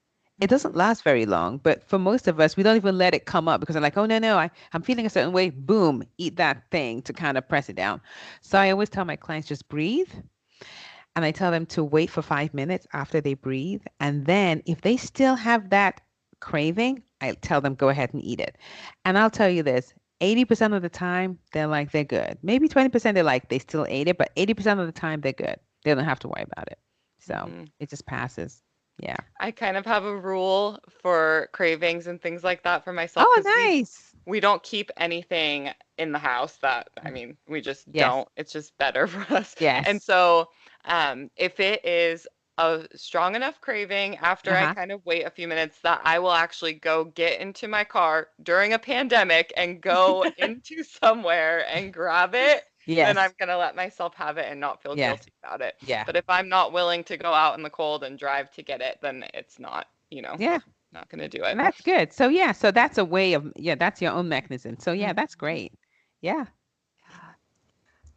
It doesn't Hmm. last very long, but for most of us, we don't even let it come up because I'm like, oh no, no, I'm feeling a certain way. Boom, eat that thing to kind of press it down. So I always tell my clients just breathe, and I tell them to wait for 5 minutes after they breathe. And then if they still have that craving, I tell them go ahead and eat it. And I'll tell you this, 80% of the time, they're like, they're good. Maybe 20% they're like, they still ate it, but 80% of the time, they're good. They don't have to worry about it. So Hmm. it just passes. Yeah. I kind of have a rule for cravings and things like that for myself Oh, because we nice. we don't keep anything in the house that I mean, we just Yes. don't. It's just better for us. And Yes. so, if it is a strong enough craving after I Uh-huh. kind of wait a few minutes that I will actually go get into my car during a pandemic and go into somewhere and grab it, then I'm Yes. gonna let myself have it and not feel Yeah. guilty about it. Yeah. But if I'm not willing to go out in the cold and drive to get it, then it's not, Yeah. not gonna do it. That's good. So yeah, so that's a way of, yeah, that's your own mechanism. So yeah, that's Mhm. great. Yeah. Yeah.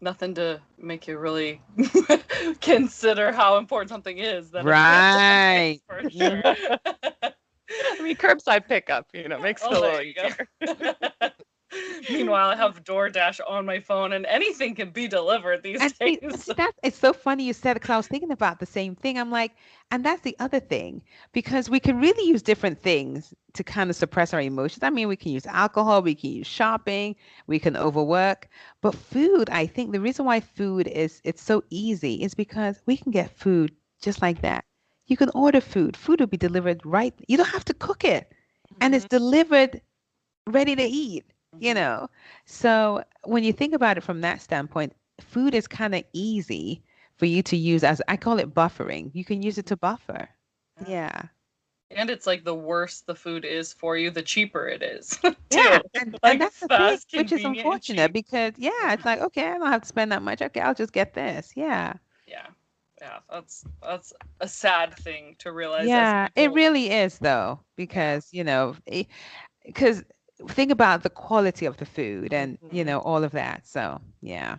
Nothing to make you really consider how important something is than a pandemic Right. for Mhm. sure. I mean, curbside pickup, makes it Oh, a there little you easier. go. Meanwhile, I have DoorDash on my phone, and anything can be delivered these And days. see that it's so funny you said it because I was thinking about the same thing. I'm like, and that's the other thing, because we can really use different things to kind of suppress our emotions. I mean, we can use alcohol, we can use shopping, we can overwork, but food, I think the reason why food is it's so easy is because we can get food just like that. You can order food. Food will be delivered right. You don't have to cook it. And it's Mhm. delivered ready to eat, you Mhm. know? So when you think about it from that standpoint, food is kind of easy for you to use as I call it buffering. You can use it to buffer. Yeah. Yeah. And it's like the worse the food is for you, the cheaper it is, too. Yeah. And Like that's the thing, fast, which is convenient, and unfortunate cheap. because yeah, Yeah. it's like, okay, I don't have to spend that much. Okay, I'll just get this. Yeah. Yeah. Yeah. That's a sad thing to realize as Yeah, it people. really is though, Yeah. because because think about the quality of the food and Mhm. all of that. So, yeah.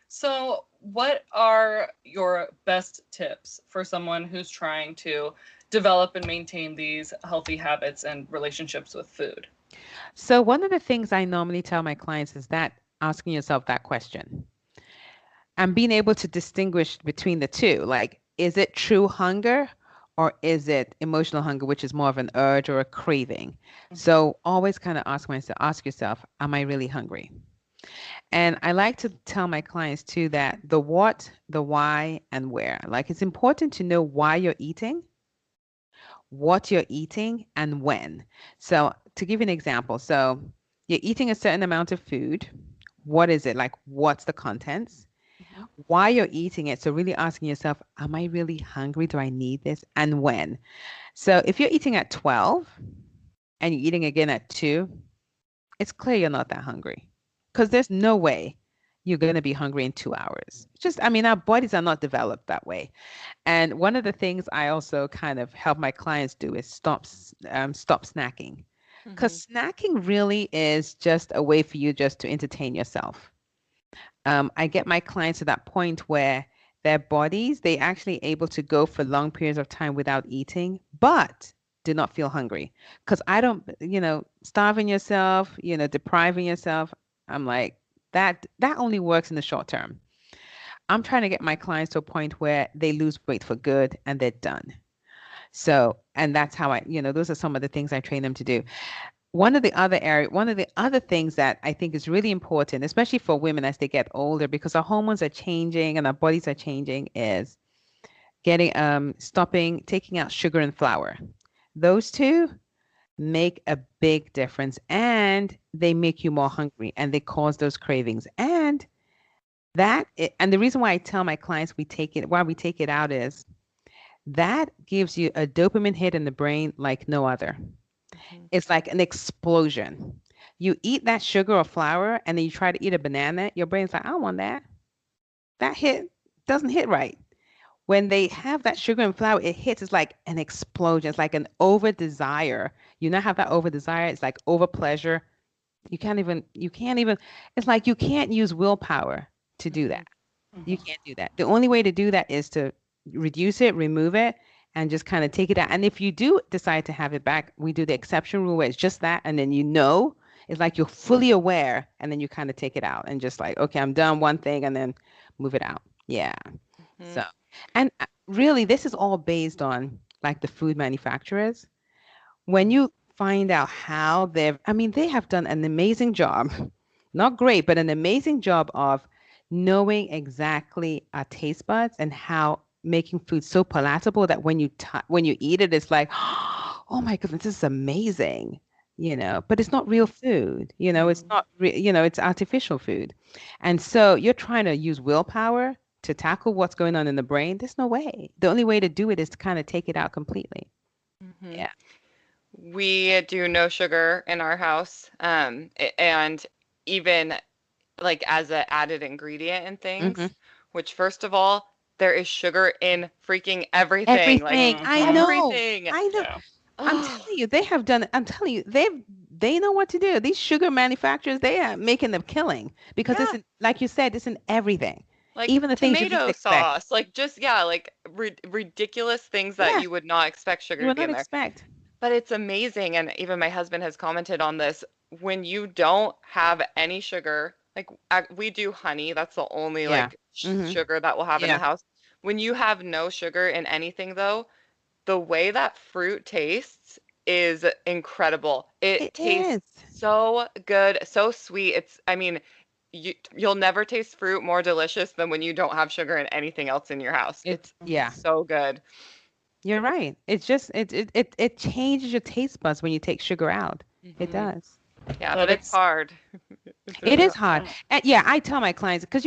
So, what are your best tips for someone who's trying to develop and maintain these healthy habits and relationships with food? So one of the things I normally tell my clients is that asking yourself that question and being able to distinguish between the two. Like, is it true hunger or is it emotional hunger, which is more of an urge or a craving? Mhm. So always kind of ask yourself, am I really hungry? And I like to tell my clients too that the what, the why, and where. Like it's important to know why you're eating, what you're eating, and when. So to give you an example, so you're eating a certain amount of food. What is it? Like, what's the contents? Mhm. Why you're eating it. So really asking yourself, am I really hungry? Do I need this? And when? So if you're eating at 12 and you're eating again at 2, it's clear you're not that hungry because there's no way you're going to be hungry in 2 hours. Just, I mean, our bodies are not developed that way. And one of the things I also kind of help my clients do is stop snacking. Mhm. Because snacking really is just a way for you just to entertain yourself. I get my clients to that point where their bodies, they actually able to go for long periods of time without eating, but do not feel hungry. Because I don't, starving yourself, depriving yourself. I'm like, that only works in the short term. I'm trying to get my clients to a point where they lose weight for good and they're done. So, and that's how those are some of the things I train them to do. One of the other things that I think is really important, especially for women as they get older, because our hormones are changing and our bodies are changing, is getting stopping taking out sugar and flour. Those two make a big difference, and they make you more hungry and they cause those cravings. And the reason why I tell my clients why we take it out is that gives you a dopamine hit in the brain like no other. Mhm. It's like an explosion. You eat that sugar or flour and then you try to eat a banana, your brain's like, I don't want that. That hit doesn't hit right. When they have that sugar and flour, it hits, it's like an explosion. It's like an over desire. You not have that over desire, it's like over pleasure. You can't even, it's like you can't use willpower to do that. Mhm. You Mhm. can't do that. The only way to do that is to reduce it, remove it, and just kind of take it out. And if you do decide to have it back, we do the exception rule where it's just that, and then it's like you're fully aware, and then you kind of take it out and just like, okay, I'm done one thing, and then move it out. Yeah. So, Mhm. and really, this is all based on like the food manufacturers. When you find out how I mean, they have done an amazing job, not great, but an amazing job of knowing exactly our taste buds and how making food so palatable that when you eat it, it's like, oh my goodness, this is amazing. But it's not real Mhm. food. It's Mhm. not, it's artificial food. And so you're trying to use willpower to tackle what's going on in the brain. There's no way. The only way to do it is to kind of take it out completely. Mhm. Yeah. We do no sugar in our house, and even like as a added ingredient in Hmm. things, which first of all, there is sugar in freaking everything, like Everything. I Mhm. know. everything. I know. Yeah. I'm Oh, telling you, they have done it. I'm telling you, they know what to do. These sugar manufacturers, they are making them killing because yeah, like you said, it's in everything, like even the things you least tomato expect. sauce, like just yeah, like ridiculous things that Yeah, you would not expect you sugar to would be not in there. expect. But it's amazing, and even my husband has commented on this. When you don't have any sugar, like we do honey, that's the only Yeah. like Hmm. sugar that we'll have in the Yeah. house. When you have no sugar in anything, though, the way that fruit tastes is incredible. It It tastes is. so good, so sweet. I mean, you'll never taste fruit more delicious than when you don't have sugar in anything else in your house. It's It's yeah. so good. You're right. It's just it changes your taste buds when you take sugar out. It Hmm. does. Yeah, but But it's it's hard. It's It really is hard. hard. yeah. And yeah, I tell my clients because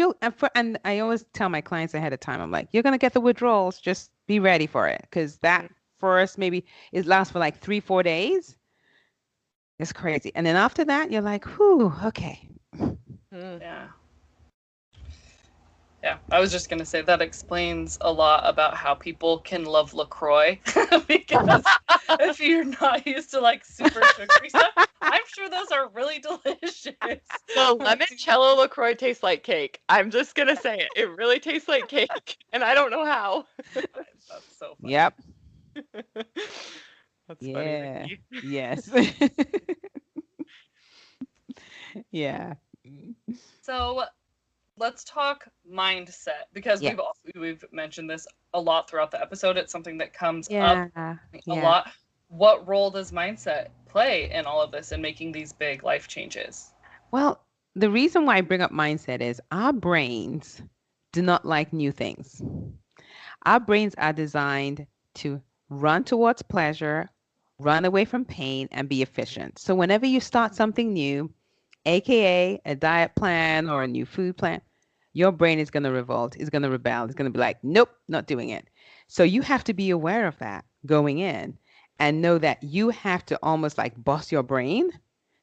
and I always tell my clients ahead of time. I'm like, you're gonna get the withdrawals. Just be ready for it because that Mhm. first maybe it lasts for like 3, 4 days. It's crazy, and then after that, you're like, whew, okay. Mm. Yeah. Yeah, I was just gonna say that explains a lot about how people can love LaCroix because if you're not used to like super sugary stuff, I'm sure those are really delicious. The Once you- limoncello LaCroix tastes like cake. I'm just gonna say it. It really tastes like cake, and I don't know how. That's so funny. Yep. That's funny, Yeah. Mickey. Yes. Yeah. So let's talk mindset because Yeah. we've mentioned this a lot throughout the episode. It's something that comes up Yeah. a Yeah. lot. What role does mindset play in all of this and making these big life changes? Well, the reason why I bring up mindset is our brains do not like new things. Our brains are designed to run towards pleasure, run away from pain, and be efficient. So whenever you start something new, aka a diet plan or a new food plan, your brain is going to revolt, is going to rebel, it's going to be like, nope, not doing it. So you have to be aware of that going in and know that you have to almost like boss your brain.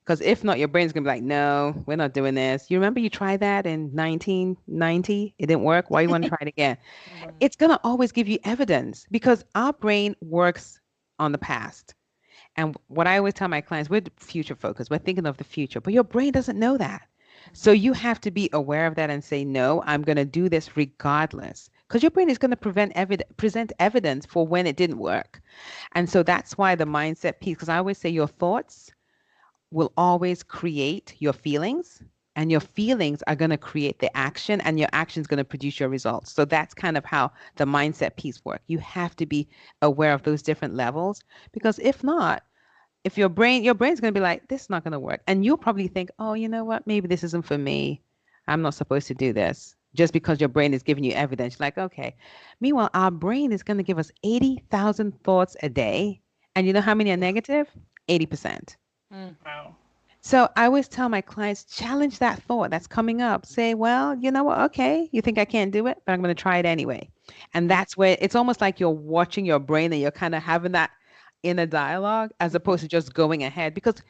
Because if not, your brain's going to be like, no, we're not doing this. You remember you tried that in 1990? It didn't work. Why you want to try it again? Mhm. It's going to always give you evidence because our brain works on the past. And what I always tell my clients, we're future focused. We're thinking of the future, but your brain doesn't know that. So you have to be aware of that and say, no, I'm going to do this regardless. Because your brain is going to present evidence for when it didn't work. And so that's why the mindset piece, because I always say your thoughts will always create your feelings, and your feelings are going to create the action, and your action is going to produce your results. So that's kind of how the mindset piece works. You have to be aware of those different levels, because if not, if your brain's going to be like, this is not going to work, and you'll probably think, oh, you know what, maybe this isn't for me, I'm not supposed to do this, just because your brain is giving you evidence. Like, okay. Meanwhile, our brain is going to give us 80,000 thoughts a day, and you know how many are negative? 80%. Mm. Wow. So I always tell my clients, challenge that thought that's coming up. Say, well, you know what? Okay, you think I can't do it, but I'm going to try it anyway. And Mm. that's where it's almost like you're watching your brain and you're kind of having that inner dialogue as opposed to just going ahead. Because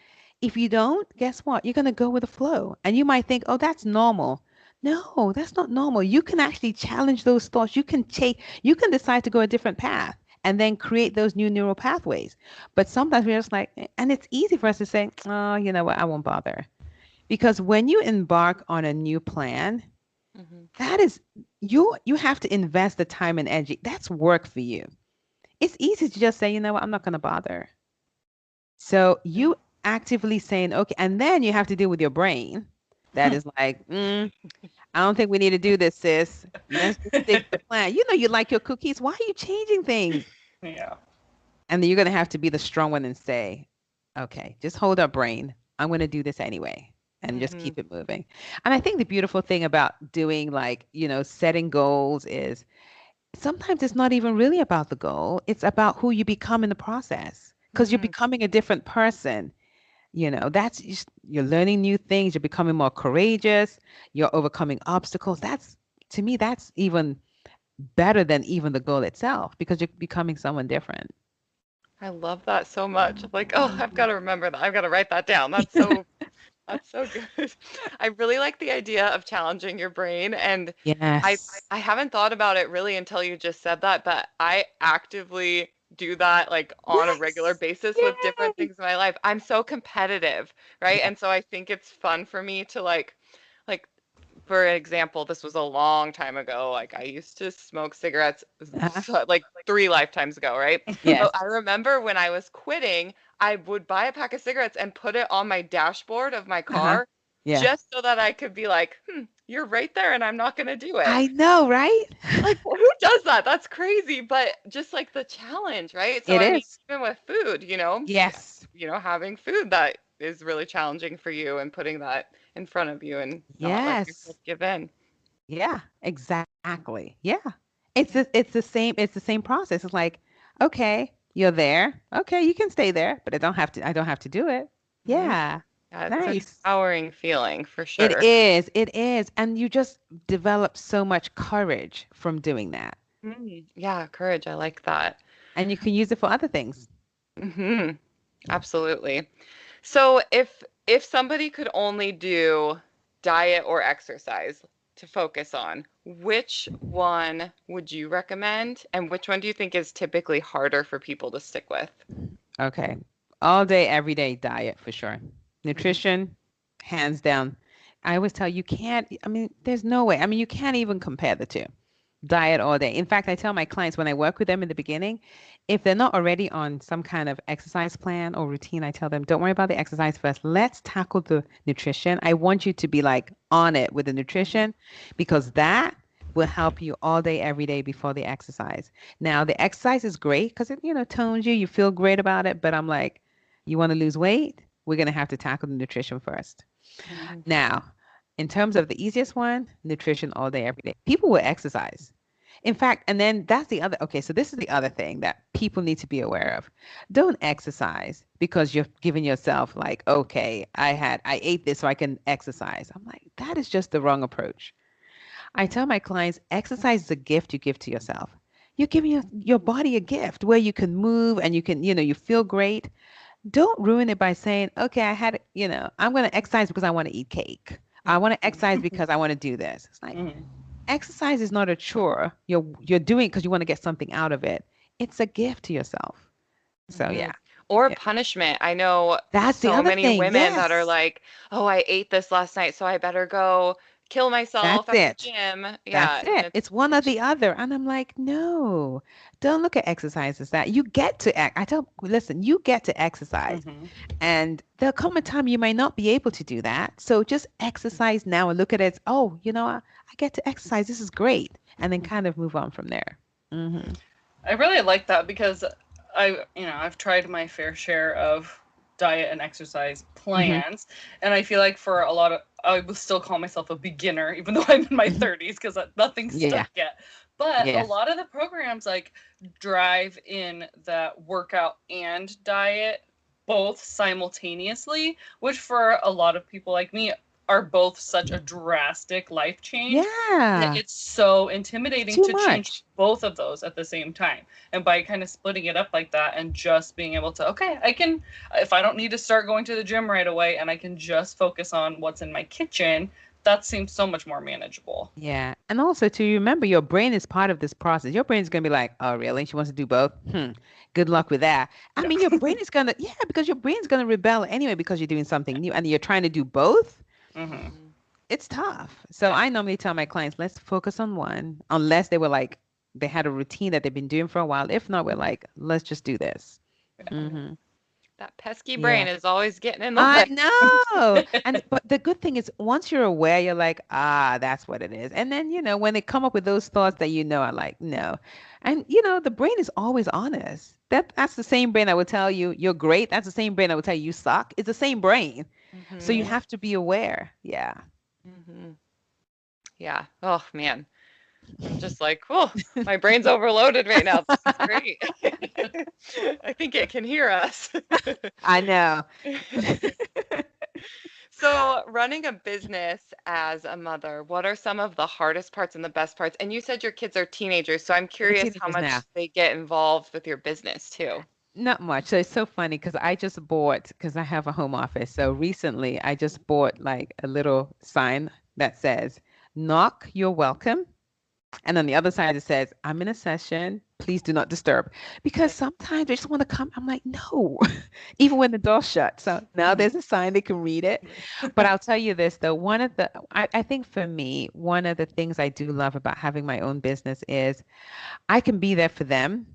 if you don't, guess what? You're going to go with the flow. And you might think, oh, that's normal. No, that's not normal. You can actually challenge those thoughts. You can decide to go a different path and then create those new neural pathways. But sometimes we're just like, and it's easy for us to say, oh, you know what? I won't bother. Because when you embark on a new plan, Mhm. that is you have to invest the time and energy. That's work for you. It's easy to just say, you know what, I'm not going to bother. So Yeah. you actively saying, okay, and then you have to deal with your brain that is like, I don't think we need to do this, sis. Let's just stick to the plan. You know, you like your cookies. Why are you changing things? Yeah. And then you're going to have to be the strong one and say, okay, just hold up, brain. I'm going to do this anyway and just Mhm. keep it moving. And I think the beautiful thing about doing, like, setting goals is sometimes it's not even really about the goal. It's about who you become in the process, because you're Mhm. becoming a different person. That's just, you're learning new things. You're becoming more courageous. You're overcoming obstacles. To me, that's even better than even the goal itself, because you're becoming someone different. I love that so much. I'm like, oh, I've got to remember that. I've got to write that down. That's so good. I really like the idea of challenging your brain, and I Yes. I haven't thought about it really until you just said that, but I actively do that like on a regular Yes. basis with different Yay. things in my life. I'm so competitive, right? Yeah. And so I think it's fun for me to like for example, this was a long time ago. Like I used to smoke cigarettes Uh-huh. like 3 lifetimes ago, right? But Yes. I remember when I was quitting, I would buy a pack of cigarettes and put it on my dashboard of my Uh-huh. car Yeah. just so that I could be like, you're right there and I'm not going to do it. I know, right? Like, who does that? That's crazy. But just like the challenge, right? So, It I mean, is. even with food, Yes. having food that is really challenging for you and putting that in front of you and not letting yourself Yes. give in. Yeah, exactly. Yeah. Yeah. It's the same process. It's like, okay, you're there. Okay, you can stay there, but I don't have to do it. Mhm. Yeah. Yeah, it's an Nice. empowering feeling for It sure. is. It is. And you just develop so much courage from doing that. Yeah, courage. I like that. And you can use it for other things. hmm Absolutely. So if somebody could only do diet or exercise to focus on, which one would you recommend, and which one do you think is typically harder for people to stick with? Okay. All day, every day diet for sure. Mhm. Nutrition, hands down. I always tell you can't, I mean, there's no way. I mean, you can't even compare the two. Diet all day. In fact, I tell my clients when I work with them in the beginning, if they're not already on some kind of exercise plan or routine, I tell them, don't worry about the exercise first. Let's tackle the nutrition. I want you to be like on it with the Mhm. nutrition, because that will help you all day, every day before the exercise. Now, the exercise is great because it, tones you, you feel great about it. But I'm like, you want to lose weight? We're going to have to tackle the nutrition first. Mhm. Now, in terms of the easiest one, nutrition all day, every day. People will exercise. In fact, and then that's the other, okay, so this is the other thing that people need to be aware of. Don't exercise because you're giving yourself like, okay, I ate this so I can exercise. I'm like, that is just the wrong approach. I tell my clients, exercise is a gift you give to yourself. You're giving your body a gift where you can move and you can, you feel great. Don't ruin it by saying, okay, I'm going to exercise because I want to eat cake. I want to exercise because I want to do this. It's like, Mhm. exercise is not a chore. You're doing it because you want to get something out of it. It's a gift to yourself. So Mhm. yeah. Or Yeah. punishment. I know That's the so other many thing. women that are Yes. like, "Oh, I ate this last night, so I better go kill myself That's at the it. gym." That's Yeah, and it. It's one or the other. And I'm like, no, don't look at exercise as that. You get to act. Listen, you get to exercise. Hmm. And there'll come a time you might not be able to do that. So just exercise now and look at it as, oh, I get to exercise. This is great. And then kind of move on from there. Hmm. I really like that because I've tried my fair share of diet and exercise Hmm. plans, and I feel like for a lot of, I would still call myself a beginner, even though I'm in my Hmm. 30s, because nothing's Yeah. stuck yet. But a Yes. lot of the programs like drive in that workout and diet both simultaneously, which for a lot of people like me are both such a drastic life change that Yeah. it's so It's intimidating too to change much. both of those at the same time. And by kind of splitting it up like that and just being able to, okay, I can, if I don't need to start going to the gym right away and I can just focus on what's in my kitchen, that seems so much more manageable. Yeah. And also to remember your brain is part of this process. Your brain is going to be like, oh, really? She wants to do both? Good luck with that. I Yeah. mean, your brain is going to, yeah, because your brain's going to rebel anyway because you're doing something new and you're trying to do both. Hmm. Mhm. It's tough. So Yeah. I normally tell my clients, let's focus on one, unless they were like, they had a routine that they've been doing for a while. If not, we're like, let's just do this. Hmm. That pesky Yeah. brain is always getting in the I way. know. And but the good thing is once you're aware, you're like, that's what it is. And then, when they come up with those thoughts that are like, no. And the brain is always honest. That's the same brain that will tell you you're great. That's the same brain that will tell you you suck. It's the same brain. So you Mhm. Yeah. have to be aware. Yeah. Mhm. Yeah. Oh man. I'm just like, oh, my brain's overloaded right now. This is great. I think it can hear us. I know. So, running a business as a mother, what are some of the hardest parts and the best parts? And you said your kids are teenagers, so I'm They're curious how teenagers much now. they get involved with your business too. Not much. So it's so funny because I just bought, because I have a home office. So recently I just bought like a little sign that says, knock, you're welcome. And on the other side, it says, I'm in a session. Please do not disturb. Because sometimes they just want to come. I'm like, no, even when the door's shut. So now Mhm. there's a sign they can read it. But I'll tell you this, though, I think for me, one of the things I do love about having my own business is I can be there for them.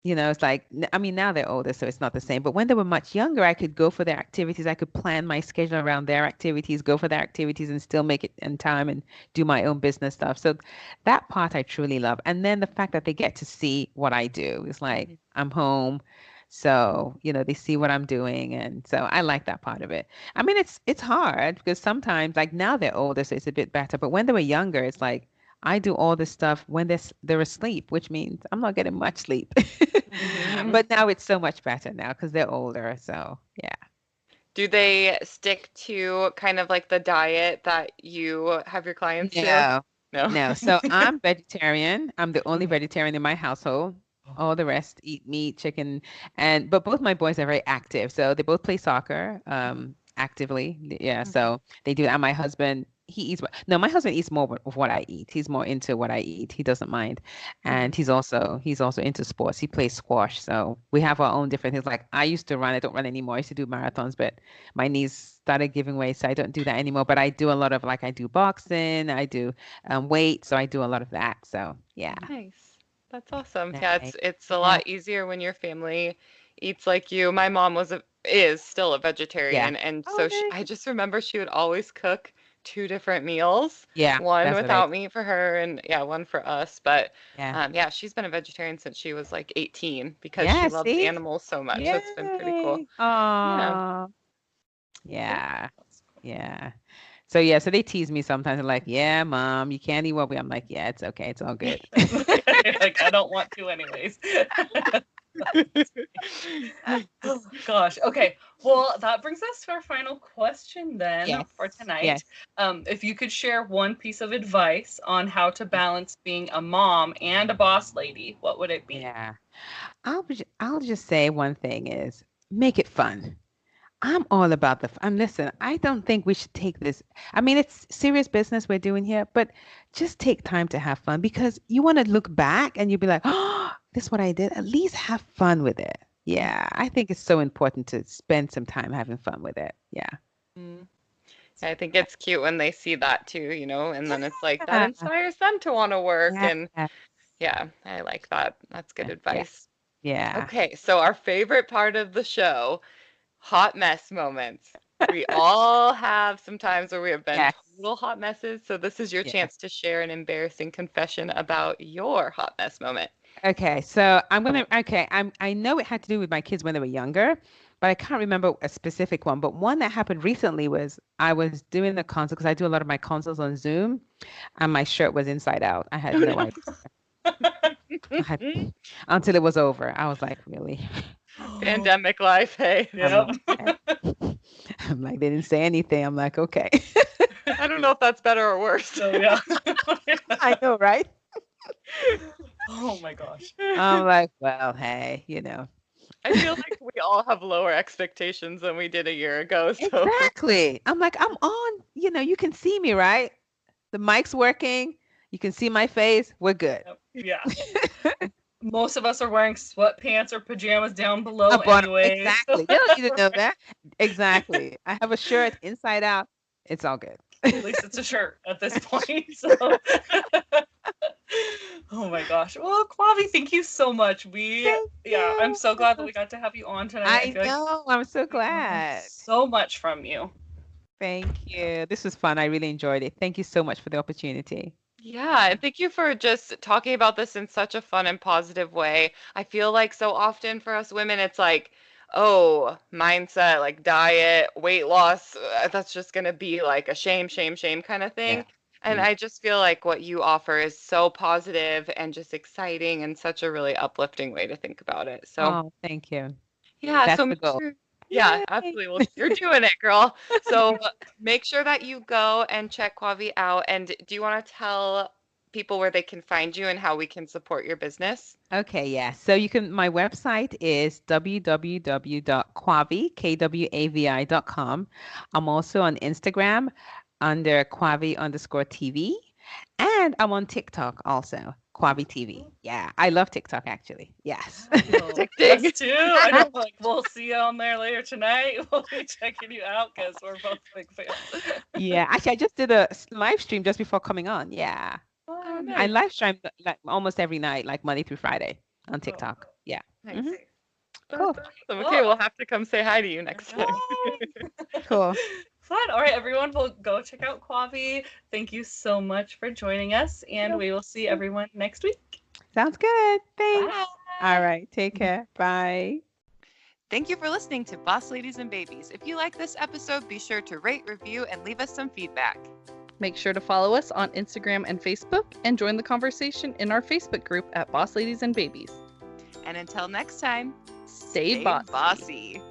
It's like, I mean, now they're older, so it's not the same. But when they were much younger, I could go for their activities. I could plan my schedule around their activities, go for their activities, and still make it in time and do my own business stuff. So that part I truly love. And then the fact that they get to see what I do. It's like Mhm. I'm home. So, they see what I'm doing. And so I like that part of it. I mean, it's hard because sometimes, like now they're older, so it's a bit better. But when they were younger, it's like I do all this stuff when they're asleep, which means I'm not getting much sleep. Yeah. Mhm. But now it's so much better now because they're older. So yeah. Do they stick to kind of like the diet that you have your clients do? No, No. no. So I'm vegetarian. I'm the only Mhm. vegetarian in my household. All the rest eat meat, chicken, but both my boys are very active. So they both play soccer, actively. Yeah, Mhm. so they do. And my husband, he eats. No, my husband eats more of what I eat. He's more into what I eat. He doesn't mind, and Mhm. he's also into sports. He plays squash. So we have our own different things. Like I used to run. I don't run anymore. I used to do marathons, but my knees started giving way, so I don't do that anymore. But I do a lot of like I do boxing. I do weight, so I do a lot of that. So yeah. Nice. That's awesome. Yeah, Nice. it's a Yeah. lot easier when your family eats like you. My mom is still a Yeah. vegetarian, and Oh, so I nice. just remember she would always cook two different meals, Yeah, one that's what I without do. meat for her and yeah, one for us. But Yeah. yeah, she's been a vegetarian since she was like 18 because she Yeah, loves see? animals so much. That's been pretty cool. Yay. Yeah. Aw. Yeah. Yeah. Yeah. So yeah, so they tease me sometimes. They're like, "Yeah, mom, you can't eat what we." I'm like, "Yeah, it's okay. It's all good." Like I don't want to anyways. Oh gosh. Okay. Well, that brings us to our final question then Yes. for tonight. Yes. If you could share one piece of advice on how to balance being a mom and a boss lady, what would it be? Yeah. I'll just say one thing is make it fun. I'm all about the fun. Listen, I don't think we should take this. I mean, it's serious business we're doing here, but just take time to have fun because you want to look back and you'll be like, oh, this is what I did. At least have fun with it. Yeah, I think it's so important to spend some time having fun with it. Yeah. Mm. I think it's cute when they see that too, and then it's like that Yeah. inspires them to want to work. Yeah. And yeah, I like that. That's good Yeah. advice. Yeah. Okay, so our favorite part of the show, hot mess moments. We all have some times where we have been Yes. total hot messes. So this is your Yeah. chance to share an embarrassing confession about your hot mess moment. Okay, so I know it had to do with my kids when they were younger, but I can't remember a specific one. But one that happened recently was I was doing the consult because I do a lot of my consults on Zoom, and my shirt was inside out. I had Oh no no. idea. I had until it was over. I was like, really? Pandemic life, hey. I'm Yep. like, okay. I'm like, they didn't say anything. I'm like, okay. I don't know if that's better or worse. So yeah. I know, right? Oh my gosh. I'm like, well, hey. I feel like we all have lower expectations than we did a year ago, so Exactly. I'm like, I'm on, you can see me, right? The mic's working. You can see my face. We're good. Yep. Yeah. Most of us are wearing sweatpants or pajamas down below Up on anyway. exactly. They don't need to know that. Exactly. I have a shirt inside out. It's all good. At least it's a shirt at this point. So oh my gosh. Well, Kwavi, thank you so much. Thank I'm you. so glad that we got to have you on tonight. I I feel like know. I'm so we learned glad. so much from you. Thank you. This was fun. I really enjoyed it. Thank you so much for the opportunity. yeah, and thank you for just talking about this in such a fun and positive way. I feel like so often for us women, it's like, oh, mindset, like diet, weight loss, that's just going to be like a shame, shame, shame kind of Yeah. thing. And Yeah. I just feel like what you offer is so positive and just exciting and such a really uplifting way to think about it. So, Oh, thank you. yeah, That's so the make goal. sure. Yeah, Yay. absolutely. Well, you're doing it, girl. So make sure that you go and check Quavi out. And do you want to tell people where they can find you and how we can support your business? Okay, yeah. So my website is www.kwavi.com. I'm also on Instagram under Kwavi_TV. And I'm on TikTok also, Kwavi TV. Yeah, I love TikTok actually. Yes. Well, Addicting. us too. I know, like we'll see you on there later tonight. We'll be checking you out because we're both big fans. Yeah, actually, I just did a live stream just before coming on. Yeah. Oh, I nice. live stream like almost every night, like Monday through Friday on Oh, TikTok. Yeah. Nice. Hmm. That's Cool. awesome. Okay, we'll have to come say hi to you next time. Cool. Fun. All right, everyone, we'll go check out Quavi. Thank you so much for joining us, and we will see everyone next week. Sounds good. Thanks. Bye. All right. Take care. Bye. Thank you for listening to Boss Ladies and Babies. If you like this episode, be sure to rate, review, and leave us some feedback. Make sure to follow us on Instagram and Facebook and join the conversation in our Facebook group at Boss Ladies and Babies. And until next time, Stay bossy. bossy.